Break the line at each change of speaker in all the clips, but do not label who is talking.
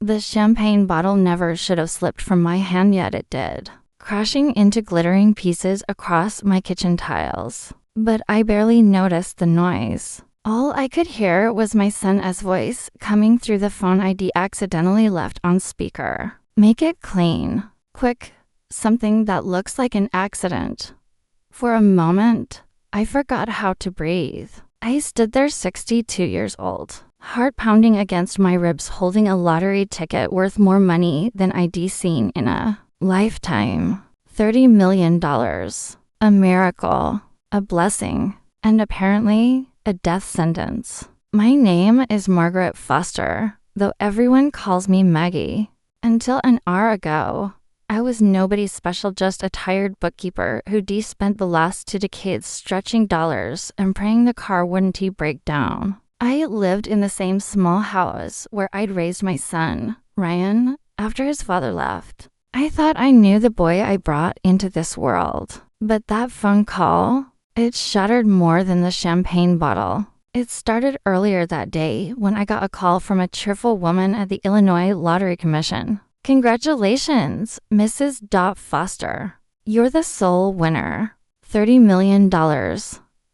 The champagne bottle never should have slipped from my hand, yet it did, crashing into glittering pieces across my kitchen tiles. But I barely noticed the noise. All I could hear was my son's voice coming through the phone I'd accidentally left on speaker. Make it clean. Quick. Something that looks like an accident. For a moment, I forgot how to breathe. I stood there 62 years old, heart pounding against my ribs, holding a lottery ticket worth more money than I'd seen in a lifetime. $30 million. A miracle. A blessing. And apparently, a death sentence. My name is Margaret Foster, though everyone calls me Maggie. Until an hour ago, I was nobody special, just a tired bookkeeper who'd spent the last 2 decades stretching dollars and praying the car wouldn't break down. I lived in the same small house where I'd raised my son, Ryan, after his father left. I thought I knew the boy I brought into this world. But that phone call, it shattered more than the champagne bottle. It started earlier that day when I got a call from a cheerful woman at the Illinois Lottery Commission. Congratulations, Mrs. Foster. You're the sole winner. $30 million.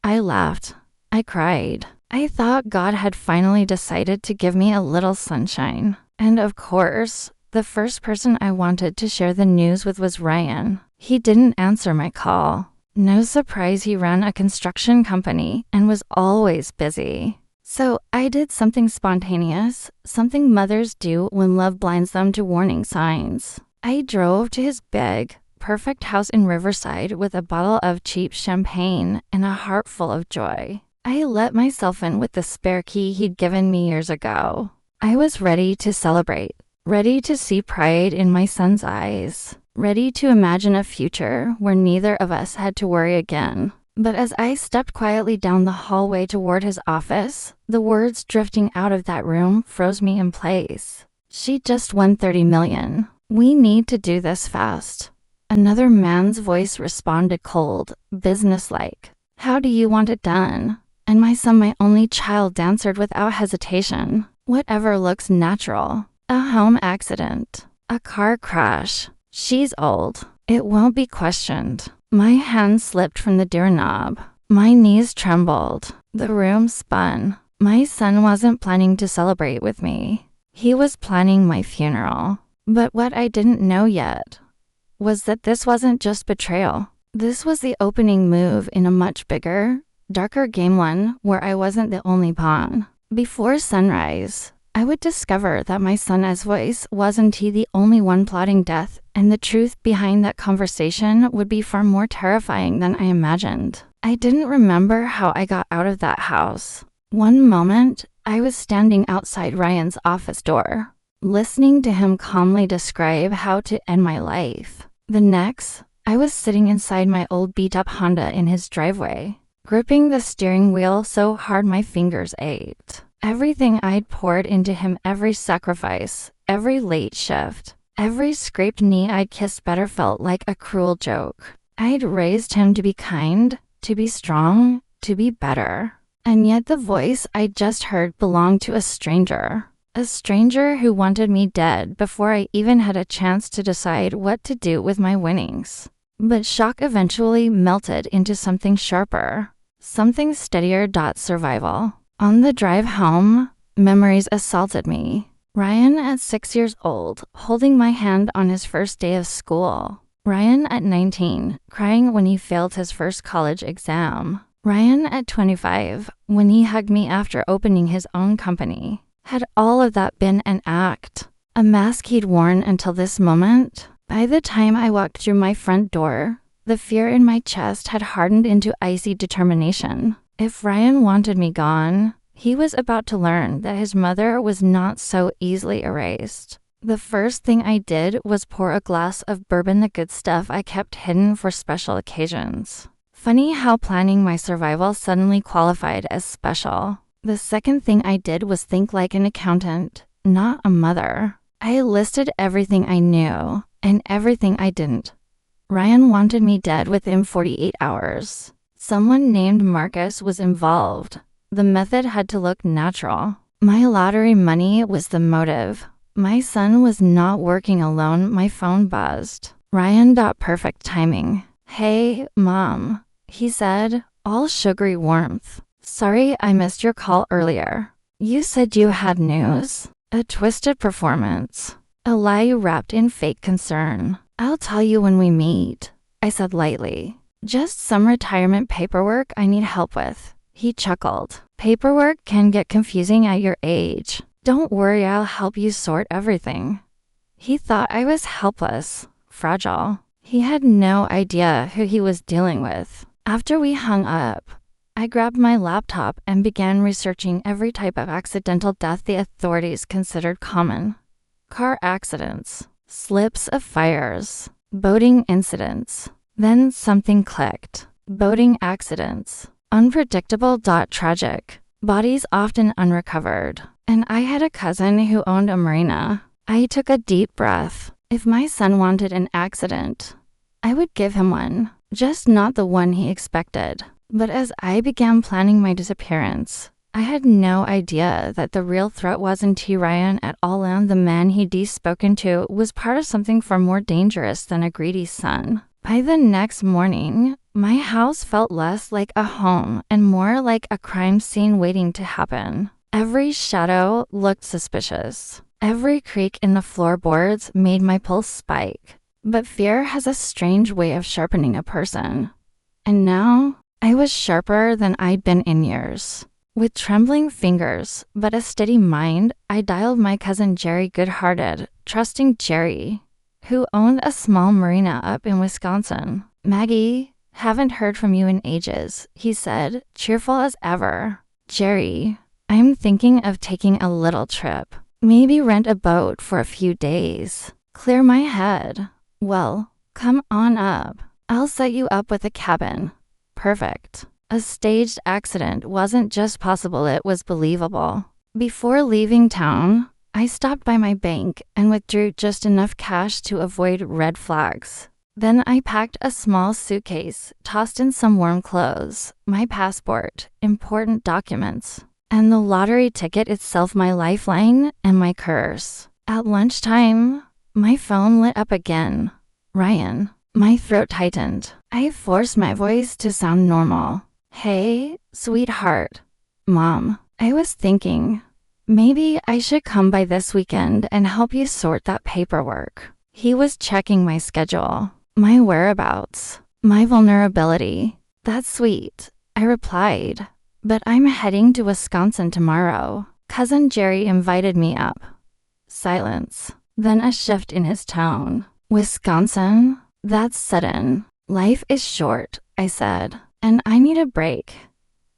I laughed. I cried. I thought God had finally decided to give me a little sunshine. And of course, the first person I wanted to share the news with was Ryan. He didn't answer my call. No surprise, he ran a construction company and was always busy. So I did something spontaneous, something mothers do when love blinds them to warning signs. I drove to his big, perfect house in Riverside with a bottle of cheap champagne and a heart full of joy. I let myself in with the spare key he'd given me years ago. I was ready to celebrate, ready to see pride in my son's eyes, ready to imagine a future where neither of us had to worry again. But as I stepped quietly down the hallway toward his office, the words drifting out of that room froze me in place. She just won $30 million. We need to do this fast. Another man's voice responded, cold, businesslike. How do you want it done? And my son, my only child, answered without hesitation. Whatever looks natural. A home accident. A car crash. She's old. It won't be questioned. My hand slipped from the doorknob. My knees trembled. The room spun. My son wasn't planning to celebrate with me. He was planning my funeral. But what I didn't know yet was that this wasn't just betrayal. This was the opening move in a much bigger, darker game, one where I wasn't the only pawn. Before sunrise, I would discover that my son's voice wasn't the only one plotting death, and the truth behind that conversation would be far more terrifying than I imagined. I didn't remember how I got out of that house. One moment, I was standing outside Ryan's office door, listening to him calmly describe how to end my life. The next, I was sitting inside my old beat-up Honda in his driveway, gripping the steering wheel so hard my fingers ached. Everything I'd poured into him, every sacrifice, every late shift, every scraped knee I'd kissed better, felt like a cruel joke. I'd raised him to be kind, to be strong, to be better. And yet the voice I'd just heard belonged to a stranger who wanted me dead before I even had a chance to decide what to do with my winnings. But shock eventually melted into something sharper, something steadier. Survival. On the drive home, memories assaulted me. Ryan at 6 years old, holding my hand on his first day of school. Ryan at 19, crying when he failed his first college exam. Ryan at 25, when he hugged me after opening his own company. Had all of that been an act? A mask he'd worn until this moment? By the time I walked through my front door, the fear in my chest had hardened into icy determination. If Ryan wanted me gone, he was about to learn that his mother was not so easily erased. The first thing I did was pour a glass of bourbon, the good stuff I kept hidden for special occasions. Funny how planning my survival suddenly qualified as special. The second thing I did was think like an accountant, not a mother. I listed everything I knew and everything I didn't. Ryan wanted me dead within 48 hours. Someone named Marcus was involved. The method had to look natural. My lottery money was the motive. My son was not working alone. My phone buzzed. Ryan. Perfect timing. Hey, Mom, he said, all sugary warmth. Sorry I missed your call earlier. You said you had news. A twisted performance. A lie wrapped in fake concern. I'll tell you when we meet, I said lightly. Just some retirement paperwork I need help with. He chuckled. Paperwork can get confusing at your age. Don't worry, I'll help you sort everything. He thought I was helpless, fragile. He had no idea who he was dealing with. After we hung up, I grabbed my laptop and began researching every type of accidental death the authorities considered common. Car accidents, slips of fires, boating incidents. Then something clicked. Boating accidents. Unpredictable. Tragic. Bodies often unrecovered. And I had a cousin who owned a marina. I took a deep breath. If my son wanted an accident, I would give him one, just not the one he expected. But as I began planning my disappearance, I had no idea that the real threat wasn't T. Ryan at all, and the man he'd spoken to was part of something far more dangerous than a greedy son. By the next morning, my house felt less like a home and more like a crime scene waiting to happen. Every shadow looked suspicious. Every creak in the floorboards made my pulse spike. But fear has a strange way of sharpening a person. And now, I was sharper than I'd been in years. With trembling fingers, but a steady mind, I dialed my cousin Jerry, good-hearted, trusting Jerry, who owned a small marina up in Wisconsin. Maggie, haven't heard from you in ages, he said, cheerful as ever. Jerry, I'm thinking of taking a little trip. Maybe rent a boat for a few days. Clear my head. Well, come on up. I'll set you up with a cabin. Perfect. A staged accident wasn't just possible, it was believable. Before leaving town, I stopped by my bank and withdrew just enough cash to avoid red flags. Then I packed a small suitcase, tossed in some warm clothes, my passport, important documents, and the lottery ticket itself, my lifeline and my curse. At lunchtime, my phone lit up again. Ryan. My throat tightened. I forced my voice to sound normal. Hey, sweetheart. Mom, I was thinking, maybe I should come by this weekend and help you sort that paperwork. He was checking my schedule, my whereabouts, my vulnerability. That's sweet, I replied. But I'm heading to Wisconsin tomorrow. Cousin Jerry invited me up. Silence. Then a shift in his tone. Wisconsin? That's sudden. Life is short, I said, and I need a break.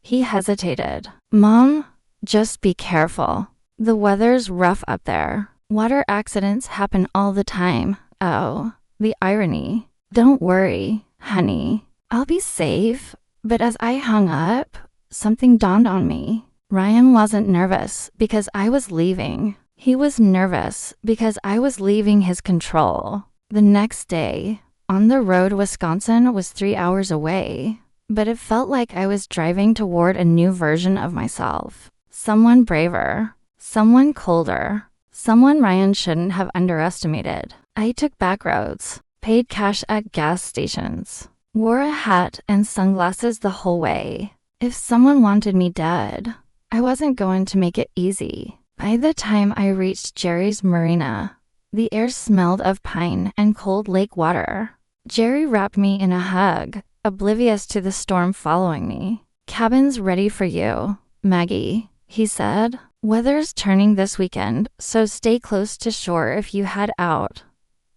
He hesitated. Mom, just be careful. The weather's rough up there. Water accidents happen all the time. Oh, the irony. Don't worry, honey. I'll be safe. But as I hung up, something dawned on me. Ryan wasn't nervous because I was leaving. He was nervous because I was leaving his control. The next day, on the road, Wisconsin was 3 hours away, but it felt like I was driving toward a new version of myself. Someone braver, someone colder, someone Ryan shouldn't have underestimated. I took back roads, paid cash at gas stations, wore a hat and sunglasses the whole way. If someone wanted me dead, I wasn't going to make it easy. By the time I reached Jerry's marina, the air smelled of pine and cold lake water. Jerry wrapped me in a hug, oblivious to the storm following me. Cabin's ready for you, Maggie, he said. Weather's turning this weekend, so stay close to shore if you head out.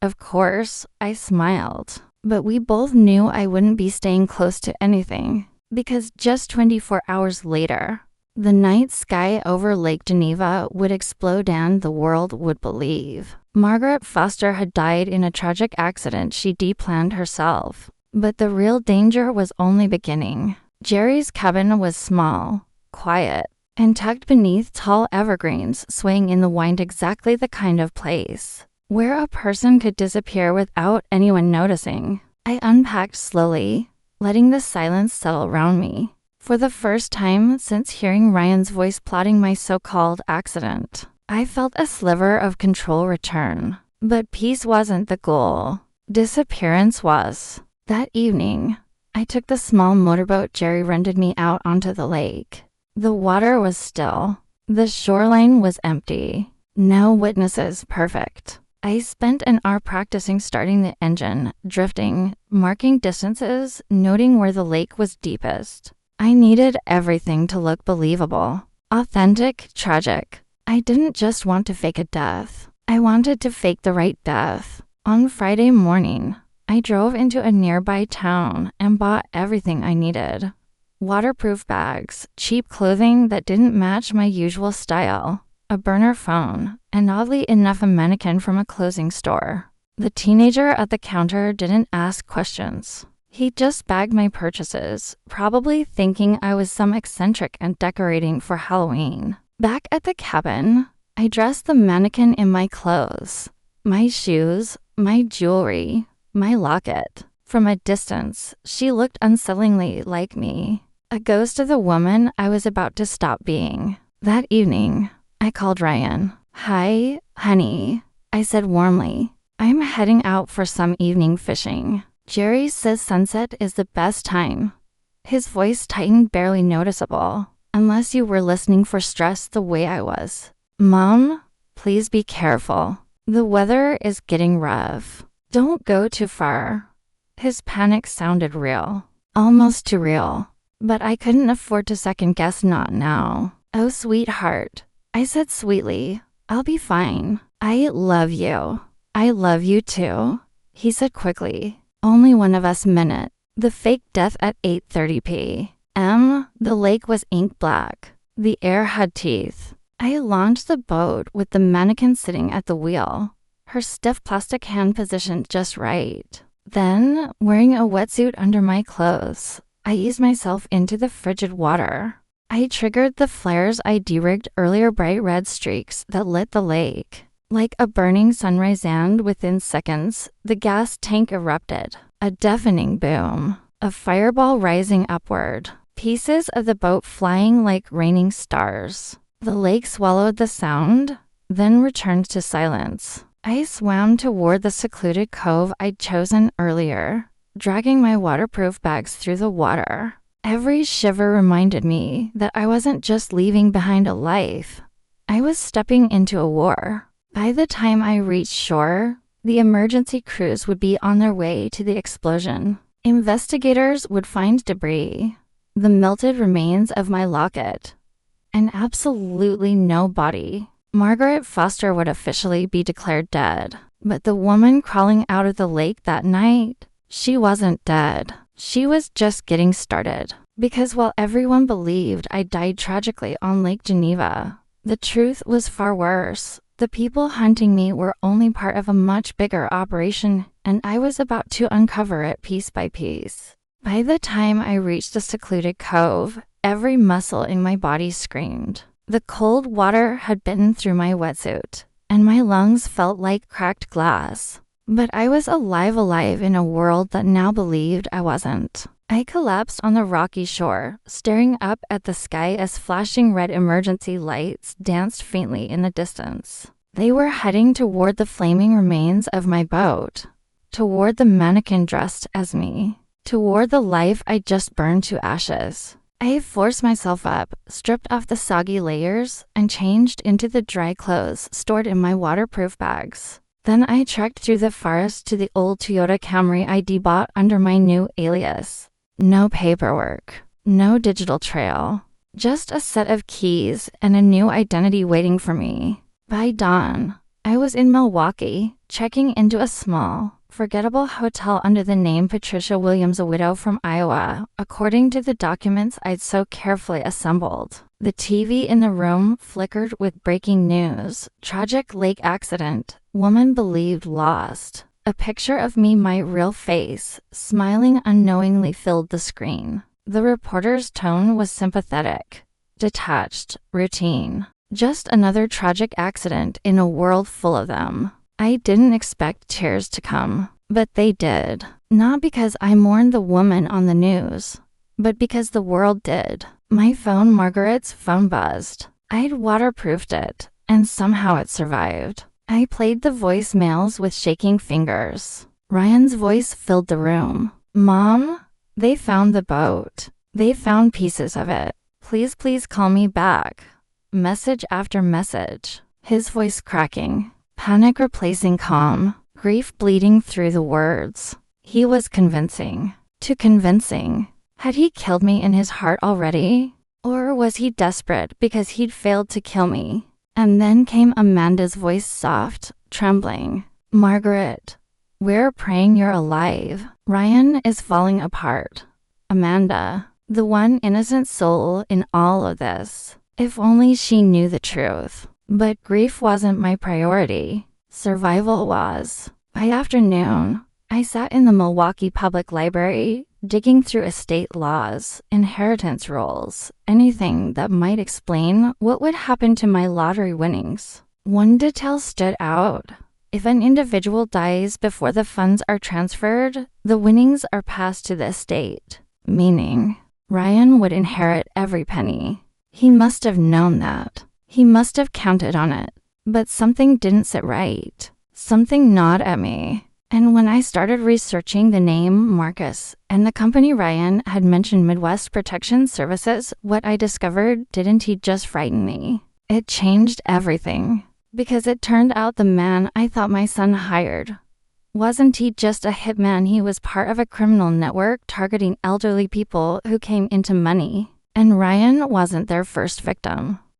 Of course, I smiled, but we both knew I wouldn't be staying close to anything, because just 24 hours later, the night sky over Lake Geneva would explode and the world would believe. Margaret Foster had died in a tragic accident she deplanned herself. But the real danger was only beginning. Jerry's cabin was small, quiet, and tucked beneath tall evergreens swaying in the wind, exactly the kind of place where a person could disappear without anyone noticing. I unpacked slowly, letting the silence settle around me. For the first time since hearing Ryan's voice plotting my so-called accident, I felt a sliver of control return. But peace wasn't the goal. Disappearance was. That evening, I took the small motorboat Jerry rented me out onto the lake. The water was still. The shoreline was empty. No witnesses, perfect. I spent an hour practicing starting the engine, drifting, marking distances, noting where the lake was deepest. I needed everything to look believable. Authentic, tragic. I didn't just want to fake a death. I wanted to fake the right death. On Friday morning, I drove into a nearby town and bought everything I needed. Waterproof bags, cheap clothing that didn't match my usual style, a burner phone, and oddly enough a mannequin from a clothing store. The teenager at the counter didn't ask questions. He just bagged my purchases, probably thinking I was some eccentric and decorating for Halloween. Back at the cabin, I dressed the mannequin in my clothes, my shoes, my jewelry, my locket. From a distance, she looked unsettlingly like me, a ghost of the woman I was about to stop being. That evening, I called Ryan. "Hi, honey," I said warmly. "I'm heading out for some evening fishing. Jerry says sunset is the best time." His voice tightened, barely noticeable, unless you were listening for stress the way I was. "Mom, please be careful. The weather is getting rough. Don't go too far." His panic sounded real, almost too real, but I couldn't afford to second guess. Not now. "Oh, sweetheart," I said sweetly, "I'll be fine. I love you." "I love you too," he said quickly. "Only one of us minute." The fake death at 8:30 p.m. The lake was ink black. The air had teeth. I launched the boat with the mannequin sitting at the wheel, her stiff plastic hand positioned just right. Then, wearing a wetsuit under my clothes, I eased myself into the frigid water. I triggered the flares I de-rigged earlier, bright red streaks that lit the lake. Like a burning sunrise, and within seconds, the gas tank erupted. A deafening boom. A fireball rising upward. Pieces of the boat flying like raining stars. The lake swallowed the sound, then returned to silence. I swam toward the secluded cove I'd chosen earlier, dragging my waterproof bags through the water. Every shiver reminded me that I wasn't just leaving behind a life. I was stepping into a war. By the time I reached shore, the emergency crews would be on their way to the explosion. Investigators would find debris, the melted remains of my locket, and absolutely no body. Margaret Foster would officially be declared dead, but the woman crawling out of the lake that night, she wasn't dead. She was just getting started. Because while everyone believed I died tragically on Lake Geneva, the truth was far worse. The people hunting me were only part of a much bigger operation, and I was about to uncover it piece by piece. By the time I reached the secluded cove, every muscle in my body screamed. The cold water had bitten through my wetsuit, and my lungs felt like cracked glass. But I was alive in a world that now believed I wasn't. I collapsed on the rocky shore, staring up at the sky as flashing red emergency lights danced faintly in the distance. They were heading toward the flaming remains of my boat, toward the mannequin dressed as me, toward the life I just burned to ashes. I forced myself up, stripped off the soggy layers, and changed into the dry clothes stored in my waterproof bags. Then I trekked through the forest to the old Toyota Camry I bought under my new alias. No paperwork, no digital trail, just a set of keys and a new identity waiting for me. By dawn, I was in Milwaukee, checking into a small, forgettable hotel under the name Patricia Williams, a widow from Iowa, according to the documents I'd so carefully assembled. The TV in the room flickered with breaking news. Tragic lake accident. Woman believed lost. A picture of me, my real face, smiling unknowingly filled the screen. The reporter's tone was sympathetic, detached, routine. Just another tragic accident in a world full of them. I didn't expect tears to come, but they did. Not because I mourned the woman on the news, but because the world did. My phone, Margaret's phone, buzzed. I'd waterproofed it, and somehow it survived. I played the voicemails with shaking fingers. Ryan's voice filled the room. Mom, they found the boat. They found pieces of it. Please call me back. Message after message. His voice cracking. Panic replacing calm. Grief bleeding through the words. He was convincing. Too convincing. Had he killed me in his heart already? Or was he desperate because he'd failed to kill me? And then came Amanda's voice, soft, trembling. Margaret, we're praying you're alive. Ryan is falling apart. Amanda, the one innocent soul in all of this. If only she knew the truth. But grief wasn't my priority. Survival was. By afternoon, I sat in the Milwaukee Public Library, digging through estate laws, inheritance rolls, anything that might explain what would happen to my lottery winnings. One detail stood out. If an individual dies before the funds are transferred, the winnings are passed to the estate, meaning Ryan would inherit every penny. He must have known that. He must have counted on it. But something didn't sit right. Something gnawed at me. And when I started researching the name Marcus and the company Ryan had mentioned Midwest Protection Services, what I discovered didn't he just frighten me. It changed everything. Because it turned out the man I thought my son hired. Wasn't he just a hitman? He was part of a criminal network targeting elderly people who came into money. And Ryan wasn't their first victim.